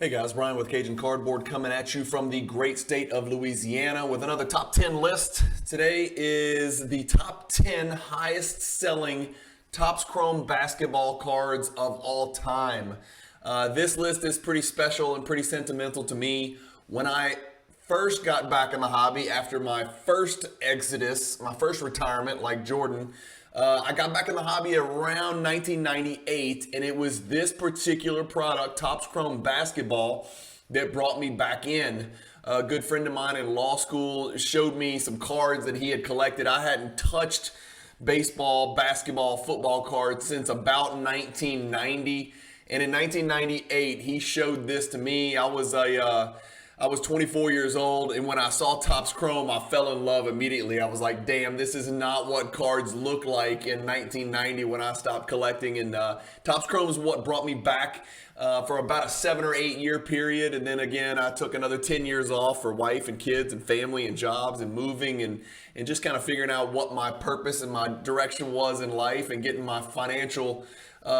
Hey guys, Brian with Cajun Cardboard coming at you from the great state of Louisiana with another top 10 list. Today is the top 10 highest selling Topps Chrome basketball cards of all time. This list is pretty special and pretty sentimental to me. When I first got back in the hobby after my first exodus, my first retirement like Jordan, I got back in the hobby around 1998, and it was this particular product, Topps Chrome Basketball, that brought me back in. A good friend of mine in law school showed me some cards that he had collected. I hadn't touched baseball, basketball, football cards since about 1990. And in 1998, he showed this to me. I was 24 years old, and when I saw Topps Chrome, I fell in love immediately. I was like, damn, this is not what cards look like in 1990 when I stopped collecting. And Topps Chrome is what brought me back for about a 7 or 8 year period. And then again, I took another 10 years off for wife and kids and family and jobs and moving and just kind of figuring out what my purpose and my direction was in life and getting my financial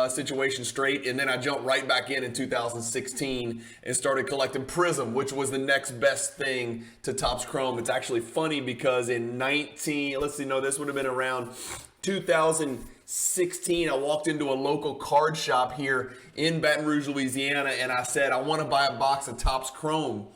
situation straight. And then I jumped right back in 2016 and started collecting Prism, which was the next best thing to Topps Chrome. It's actually funny because in this would have been around 2016, I walked into a local card shop here in Baton Rouge, Louisiana, and I said, I want to buy a box of Topps Chrome.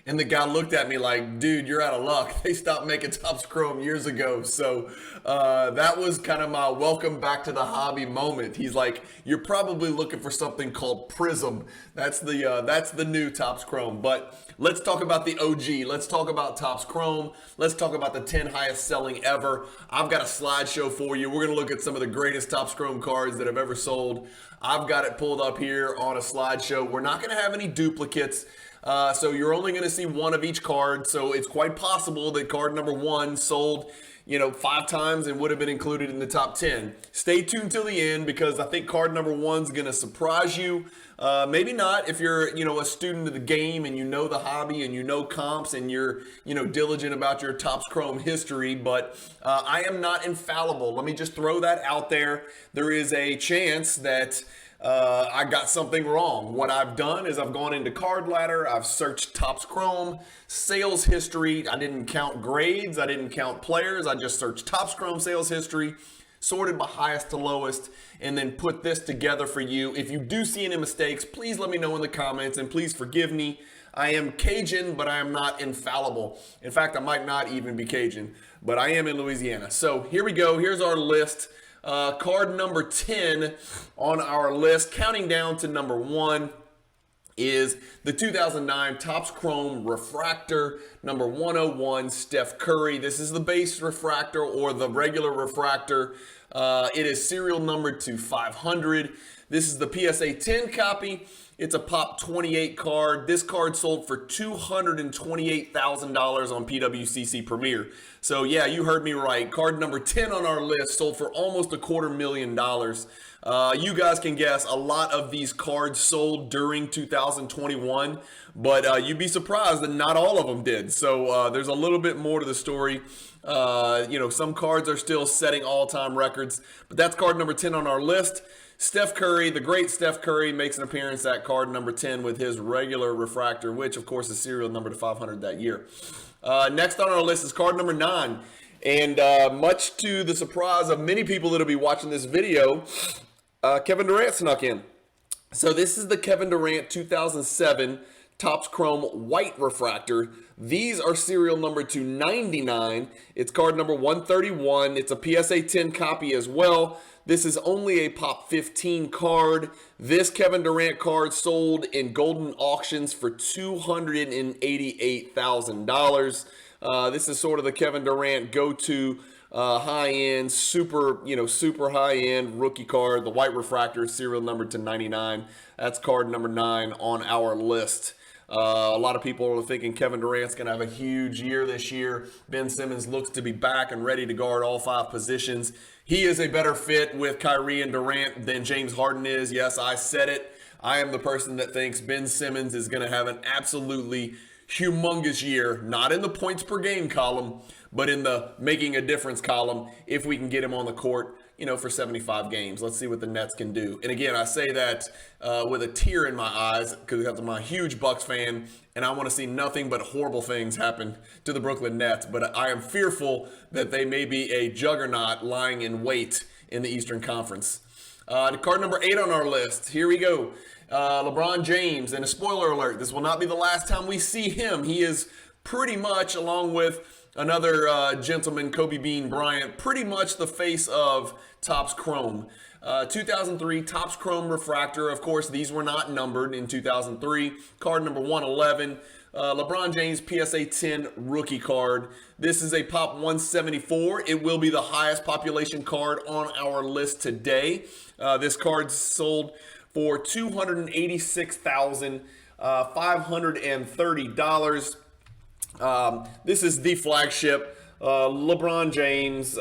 And the guy looked at me like, dude, you're out of luck. They stopped making Topps Chrome years ago. So that was kind of my welcome back to the hobby moment. He's like, you're probably looking for something called Prism. That's the new Topps Chrome. But let's talk about the OG. Let's talk about Topps Chrome. Let's talk about the 10 highest selling ever. I've got a slideshow for you. We're going to look at some of the greatest Topps Chrome cards that have ever sold. I've got it pulled up here on a slideshow. We're not going to have any duplicates. So you're only going to see one of each card. So it's quite possible that card number 1 sold, 5 times and would have been included in the top 10. Stay tuned till the end because I think card number 1 is going to surprise you. Maybe not if you're, a student of the game and you know the hobby and you know comps and you're, diligent about your Topps Chrome history. But I am not infallible. Let me just throw that out there. There is a chance that I got something wrong. What I've done is I've gone into Card Ladder, I've searched Topps Chrome, sales history. I didn't count grades, I didn't count players, I just searched Topps Chrome sales history, sorted by highest to lowest, and then put this together for you. If you do see any mistakes, please let me know in the comments, and please forgive me. I am Cajun, but I am not infallible. In fact, I might not even be Cajun, but I am in Louisiana. So here we go, here's our list. Card number 10 on our list, counting down to number 1, is the 2009 Topps Chrome Refractor number 101 Steph Curry. This is the base refractor or the regular refractor. It is serial numbered to 500. This is the PSA 10 copy. It's a Pop 28 card. This card sold for $228,000 on PWCC Premier. So yeah, you heard me right. Card number 10 on our list sold for almost $250,000. You guys can guess a lot of these cards sold during 2021, but you'd be surprised that not all of them did. So there's a little bit more to the story. Some cards are still setting all-time records, but that's card number 10 on our list. Steph Curry, the great Steph Curry, makes an appearance at card number 10 with his regular refractor, which of course is serial number to 500 that year. Next on our list is card number 9. And much to the surprise of many people that will be watching this video, Kevin Durant snuck in. So this is the Kevin Durant 2007 Topps Chrome White Refractor. These are serial number to 99. It's card number 131. It's a PSA 10 copy as well. This is only a Pop 15 card. This Kevin Durant card sold in golden auctions for $288,000. This is sort of the Kevin Durant go-to high-end, super high-end rookie card. The white refractor is serial number to 99. That's card number 9 on our list. A lot of people are thinking Kevin Durant's going to have a huge year this year. Ben Simmons looks to be back and ready to guard all 5 positions. He is a better fit with Kyrie and Durant than James Harden is. Yes, I said it. I am the person that thinks Ben Simmons is going to have an absolutely humongous year, not in the points per game column, but in the making a difference column if we can get him on the court. for 75 games. Let's see what the Nets can do. And again, I say that with a tear in my eyes because I'm a huge Bucks fan, and I want to see nothing but horrible things happen to the Brooklyn Nets. But I am fearful that they may be a juggernaut lying in wait in the Eastern Conference. Card number 8 on our list. Here we go. LeBron James, and a spoiler alert, this will not be the last time we see him. He is pretty much, along with another gentleman, Kobe Bean Bryant, pretty much the face of Topps Chrome. 2003 Topps Chrome Refractor. Of course, these were not numbered in 2003. Card number 111. LeBron James PSA 10 rookie card. This is a Pop 174. It will be the highest population card on our list today. This card sold for $286,530. This is the flagship LeBron James,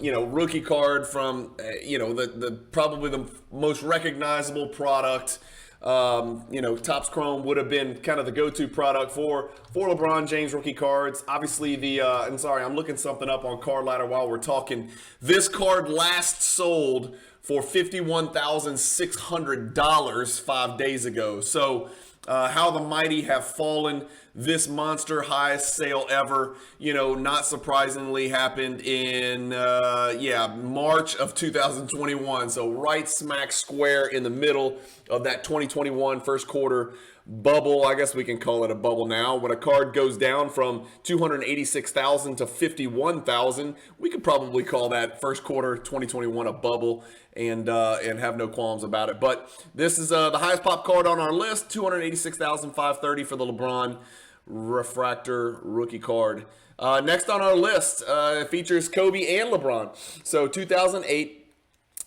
rookie card from, the probably the most recognizable product. Topps Chrome would have been kind of the go-to product for LeBron James rookie cards. Obviously, I'm sorry, I'm looking something up on Card Ladder while we're talking. This card last sold for $51,600 5 days ago. So how the mighty have fallen. This monster highest sale ever, not surprisingly happened in, March of 2021. So right smack square in the middle of that 2021 first quarter bubble. I guess we can call it a bubble now. When a card goes down from 286,000 to 51,000, we could probably call that first quarter 2021 a bubble and have no qualms about it. But this is the highest pop card on our list, 286,530 for the LeBron Refractor rookie card. Next on our list features Kobe and LeBron. So 2008.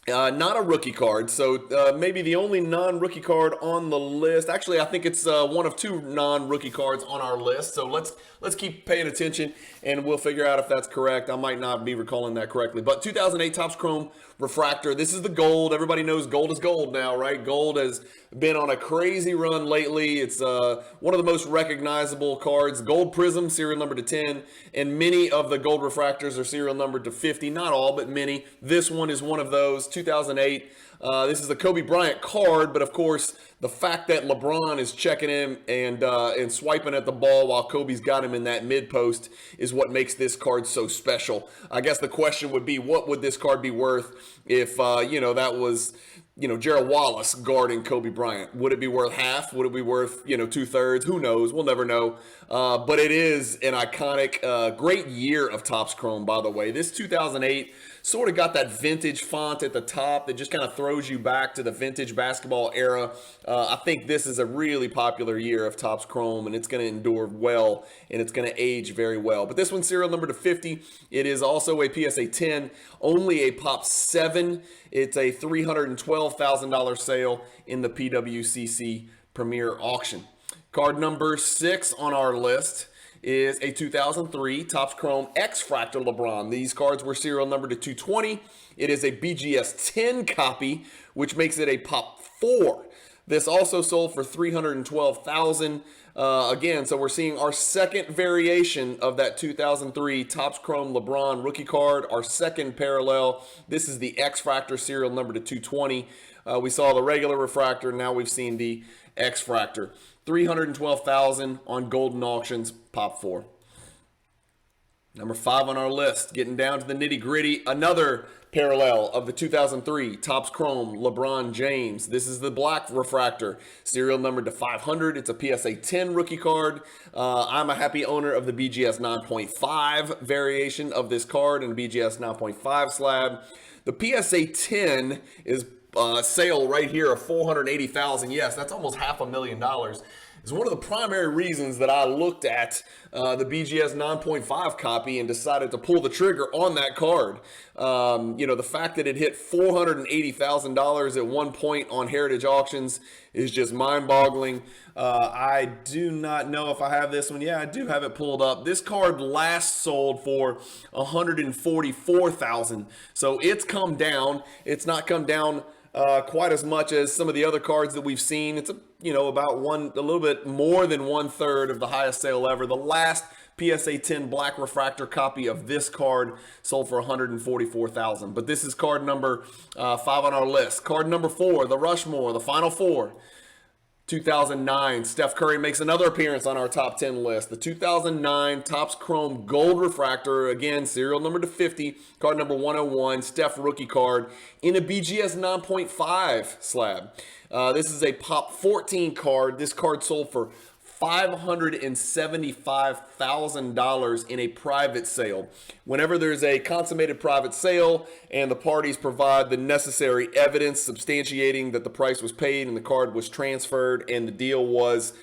Not a rookie card, so maybe the only non-rookie card on the list. Actually, I think it's one of 2 non-rookie cards on our list. So let's keep paying attention, and we'll figure out if that's correct. I might not be recalling that correctly. But 2008 Topps Chrome Refractor. This is the gold. Everybody knows gold is gold now, right? Gold has been on a crazy run lately. It's one of the most recognizable cards. Gold Prism, serial number to 10, and many of the gold refractors are serial numbered to 50. Not all, but many. This one is one of those. 2008. This is a Kobe Bryant card, but of course, the fact that LeBron is checking him and swiping at the ball while Kobe's got him in that mid post is what makes this card so special. I guess the question would be, what would this card be worth if that was Gerald Wallace guarding Kobe Bryant? Would it be worth half? Would it be worth 2/3? Who knows? We'll never know. But it is an iconic, great year of Topps Chrome, by the way. This 2008 sort of got that vintage font at the top that just kind of throws you back to the vintage basketball era. I think this is a really popular year of Topps Chrome, and it's going to endure well, and it's going to age very well. But this one's serial number to 50. It is also a PSA 10, only a Pop 7. It's a $312,000 sale in the PWCC Premier Auction. Card number 6 on our list is a 2003 Topps Chrome X-Fractor LeBron. These cards were serial numbered to 220. It is a BGS 10 copy, which makes it a Pop 4. This also sold for $312,000. Again, so we're seeing our second variation of that 2003 Topps Chrome LeBron rookie card, our second parallel. This is the X-Fractor serial number to 220. We saw the regular refractor. Now we've seen the X-Fractor. $312,000 on Golden Auctions, Pop 4. Number 5 on our list, getting down to the nitty gritty, another parallel of the 2003 Topps Chrome LeBron James. This is the black refractor, serial number to 500. It's a PSA 10 rookie card. I'm a happy owner of the BGS 9.5 variation of this card and BGS 9.5 slab. The PSA 10 is sale right here of $480,000. Yes, that's almost $500,000. It's one of the primary reasons that I looked at the BGS 9.5 copy and decided to pull the trigger on that card. The fact that it hit $480,000 at one point on Heritage Auctions is just mind-boggling. I do not know if I have this one. Yeah, I do have it pulled up. This card last sold for $144,000. So it's come down. It's not come down quite as much as some of the other cards that we've seen. It's about a little bit more than 1/3 of the highest sale ever. The last PSA 10 black refractor copy of this card sold for $144,000. But this is card number 5 on our list. Card number 4, the Rushmore, the final 4. 2009, Steph Curry makes another appearance on our top 10 list. The 2009 Topps Chrome Gold Refractor, again, serial number to 50, card number 101, Steph rookie card in a BGS 9.5 slab. This is a Pop 14 card. This card sold for $575,000 in a private sale. Whenever there's a consummated private sale and the parties provide the necessary evidence substantiating that the price was paid and the card was transferred and the deal was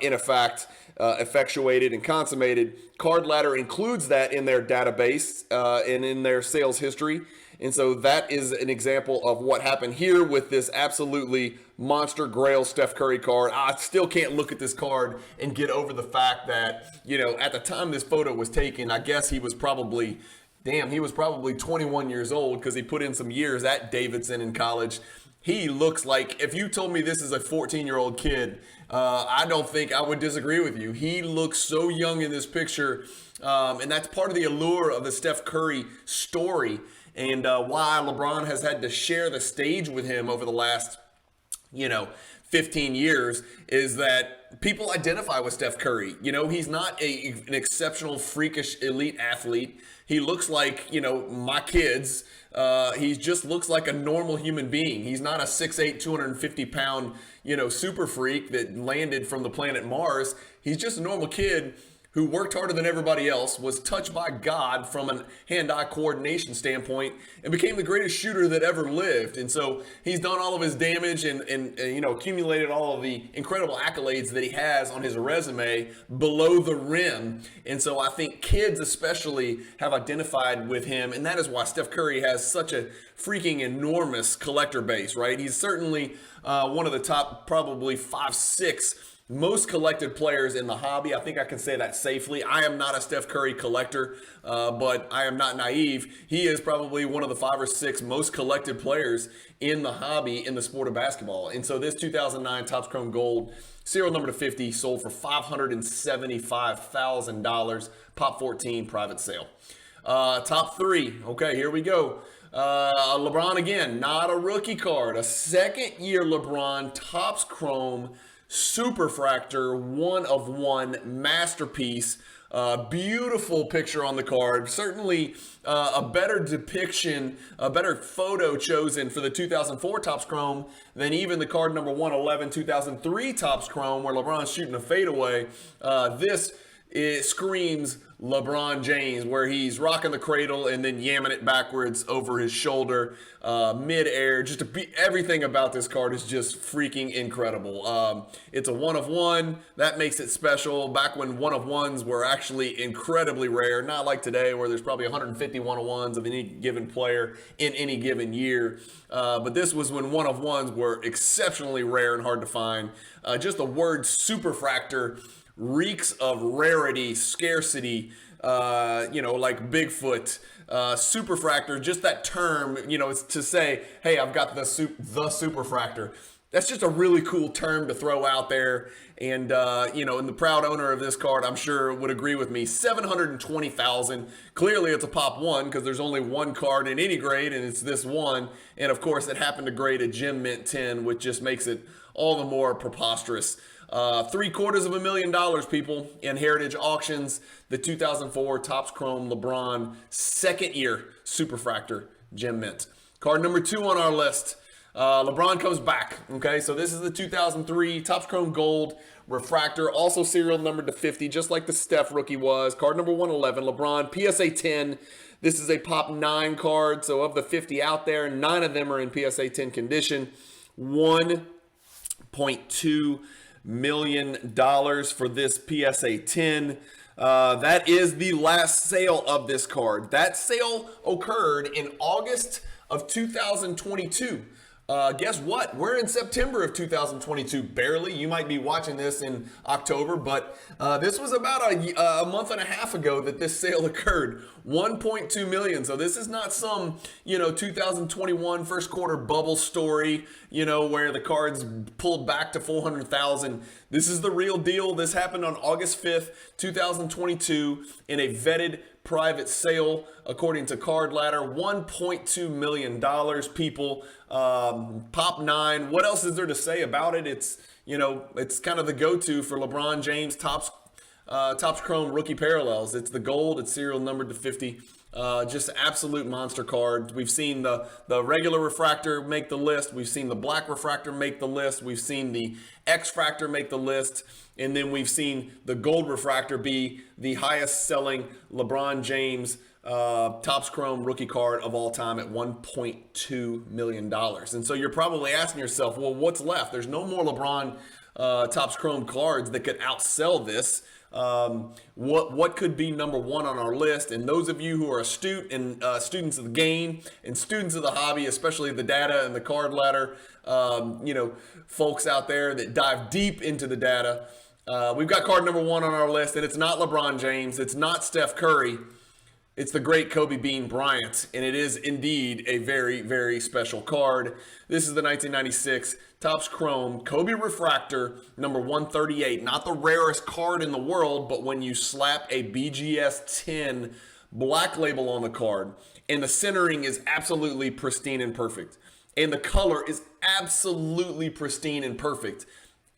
in effect effectuated and consummated, Card Ladder includes that in their database and in their sales history. And so that is an example of what happened here with this absolutely monster grail Steph Curry card. I still can't look at this card and get over the fact that, you know, at the time this photo was taken, I guess he was probably 21 years old because he put in some years at Davidson in college. He looks like, if you told me this is a 14-year-old kid, I don't think I would disagree with you. He looks so young in this picture, and that's part of the allure of the Steph Curry story. And why LeBron has had to share the stage with him over the last, 15 years is that people identify with Steph Curry. You know, he's not an exceptional, freakish, elite athlete. He looks like, my kids. He just looks like a normal human being. He's not a 6'8", 250-pound, super freak that landed from the planet Mars. He's just a normal kid who worked harder than everybody else, was touched by God from a hand-eye coordination standpoint, and became the greatest shooter that ever lived. And so he's done all of his damage and accumulated all of the incredible accolades that he has on his resume below the rim. And so I think kids especially have identified with him, and that is why Steph Curry has such a freaking enormous collector base, right? He's certainly one of the top probably 5-6 most collected players in the hobby. I think I can say that safely. I am not a Steph Curry collector, but I am not naive. He is probably one of the 5 or 6 most collected players in the hobby in the sport of basketball. And so this 2009 Topps Chrome Gold, serial number to 50, sold for $575,000, Pop 14 private sale. Top 3. Okay, here we go. LeBron again, not a rookie card. A second-year LeBron Topps Chrome Superfractor 1/1 masterpiece. Beautiful picture on the card. Certainly a better depiction, a better photo chosen for the 2004 Topps Chrome than even the card number 111 2003 Topps Chrome where LeBron's shooting a fadeaway. It screams LeBron James, where he's rocking the cradle and then yamming it backwards over his shoulder, mid-air. Everything about this card is just freaking incredible. It's a 1/1. That makes it special. Back when 1/1s were actually incredibly rare, not like today where there's probably 150 1/1s of any given player in any given year. But this was when 1/1s were exceptionally rare and hard to find. Just the word superfractor reeks of rarity, scarcity, like Bigfoot, superfractor, just that term, it's to say, hey, I've got the superfractor. That's just a really cool term to throw out there. And, and the proud owner of this card, I'm sure, would agree with me. $720,000. Clearly, it's a Pop 1 because there's only one card in any grade, and it's this one. And, of course, it happened to grade a Gem Mint 10, which just makes it all the more preposterous. $750,000, people, in Heritage Auctions. The 2004 Topps Chrome LeBron second-year Superfractor Gem Mint. Card number 2 on our list. LeBron comes back. Okay, so this is the 2003 Topps Chrome Gold Refractor, also serial numbered to 50, just like the Steph rookie was. Card number 111, LeBron PSA 10. This is a Pop 9 card, so of the 50 out there, 9 of them are in PSA 10 condition. $1.2 million for this PSA 10. That is the last sale of this card. That sale occurred in August of 2022. Guess what? We're in September of 2022, barely. You might be watching this in October, but this was about a month and a half ago that this sale occurred. 1.2 million. So this is not some, 2021 first quarter bubble story, where the cards pulled back to 400,000. This is the real deal. This happened on August 5th, 2022 in a vetted private sale, according to Card Ladder. $1.2 million, people. Pop 9. What else is there to say about it? It's kind of the go-to for LeBron James Topps Chrome rookie parallels. It's the gold. It's serial numbered to 50. Just absolute monster card. We've seen the regular refractor make the list. We've seen the black refractor make the list. We've seen the X-fractor make the list. And then we've seen the gold refractor be the highest selling LeBron James Topps Chrome rookie card of all time at $1.2 million. And so you're probably asking yourself, well, what's left? There's no more LeBron Topps Chrome cards that could outsell this. What could be number one on our list? And those of you who are astute and students of the game and students of the hobby, especially the data and the Card Ladder, folks out there that dive deep into the data, we've got card number one on our list, and it's not LeBron James, it's not Steph Curry, it's the great Kobe Bean Bryant, and it is indeed a very, very special card. This is the 1996 Topps Chrome Kobe Refractor number 138. Not the rarest card in the world, but when you slap a BGS 10 black label on the card, and the centering is absolutely pristine and perfect, and the color is absolutely pristine and perfect,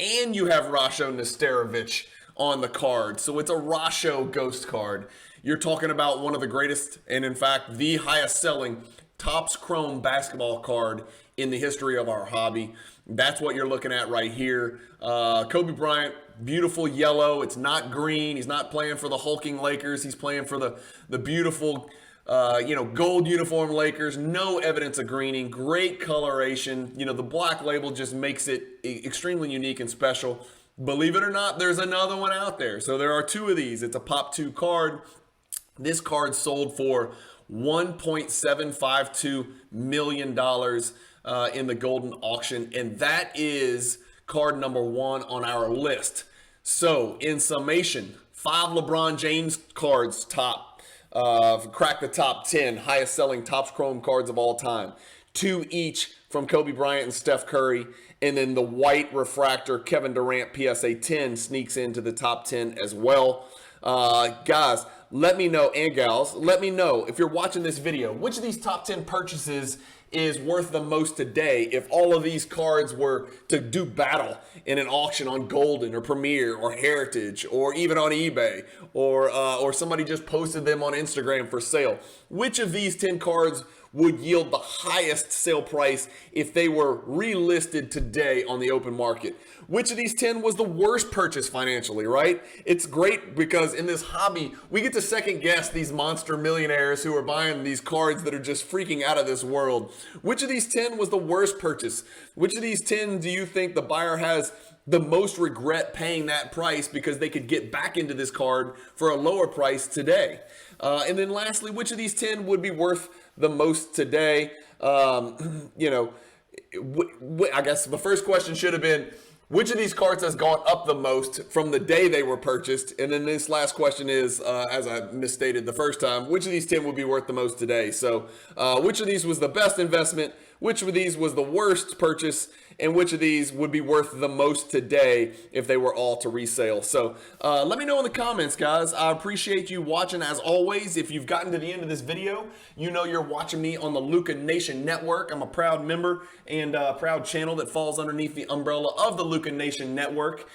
and you have Rasho Nesterovic on the card, so it's a Rasho ghost card. You're talking about one of the greatest, and in fact, the highest selling Topps Chrome basketball card in the history of our hobby. That's what you're looking at right here. Kobe Bryant, beautiful yellow. It's not green. He's not playing for the hulking Lakers. He's playing for the beautiful, gold uniform Lakers. No evidence of greening. Great coloration. The black label just makes it extremely unique and special. Believe it or not, there's another one out there. So there are two of these. It's a Pop 2 card. This card sold for $1.752 million in the Golden Auction, and that is card number one on our list. So, in summation, 5 LeBron James cards crack the top 10 highest selling Topps Chrome cards of all time. 2 each from Kobe Bryant and Steph Curry, and then the white refractor Kevin Durant PSA 10 sneaks into the top 10 as well. Guys, let me know, and gals, let me know if you're watching this video, which of these top 10 purchases is worth the most today if all of these cards were to do battle in an auction on Golden or Premier or Heritage or even on eBay or somebody just posted them on Instagram for sale. Which of these 10 cards would yield the highest sale price if they were relisted today on the open market? Which of these 10 was the worst purchase financially, right? It's great because in this hobby, we get to second guess these monster millionaires who are buying these cards that are just freaking out of this world. Which of these 10 was the worst purchase? Which of these 10 do you think the buyer has the most regret paying that price because they could get back into this card for a lower price today? And then lastly, which of these 10 would be worth the most today? I guess the first question should have been, which of these cards has gone up the most from the day they were purchased? And then this last question is, as I misstated the first time, which of these 10 would be worth the most today? So which of these was the best investment? Which of these was the worst purchase? And which of these would be worth the most today if they were all to resale? So let me know in the comments, guys. I appreciate you watching as always. If you've gotten to the end of this video, you know you're watching me on the Luca Nation Network. I'm a proud member and a proud channel that falls underneath the umbrella of the Luca Nation Network.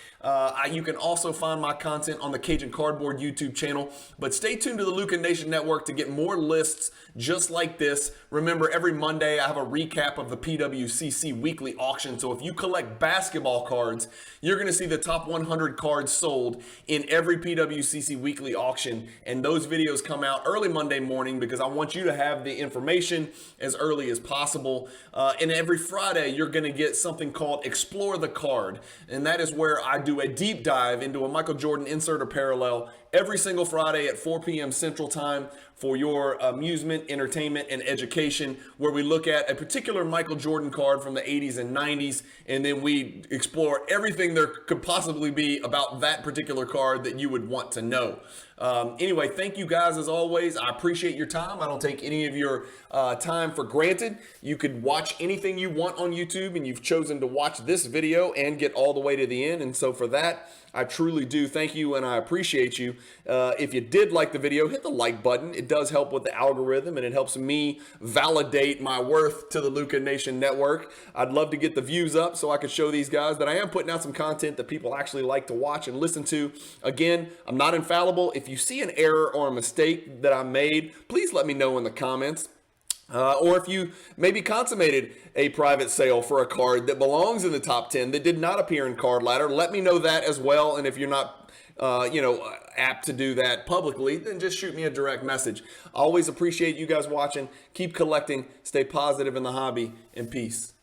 You can also find my content on the Cajun Cardboard YouTube channel. But stay tuned to the Luca Nation Network to get more lists just like this. Remember, every Monday I have a recap of the PWCC weekly auction. So if you collect basketball cards, you're going to see the top 100 cards sold in every PWCC weekly auction. And those videos come out early Monday morning because I want you to have the information as early as possible. And every Friday, you're going to get something called Explore the Card. And that is where I do a deep dive into a Michael Jordan insert or parallel every single Friday at 4 p.m. Central Time for your amusement, entertainment, and education, where we look at a particular Michael Jordan card from the 80s and 90s, and then we explore everything there could possibly be about that particular card that you would want to know. Anyway, thank you guys as always. I appreciate your time. I don't take any of your time for granted. You could watch anything you want on YouTube, and you've chosen to watch this video and get all the way to the end. And so for that, I truly do thank you, and I appreciate you. If you did like the video, hit the like button. It does help with the algorithm, and it helps me validate my worth to the Luca Nation Network. I'd love to get the views up so I could show these guys that I am putting out some content that people actually like to watch and listen to. Again, I'm not infallible. If you see an error or a mistake that I made, please let me know in the comments. Or if you maybe consummated a private sale for a card that belongs in the top 10 that did not appear in Card Ladder, let me know that as well. And if you're not, apt to do that publicly, then just shoot me a direct message. I always appreciate you guys watching. Keep collecting. Stay positive in the hobby. And peace.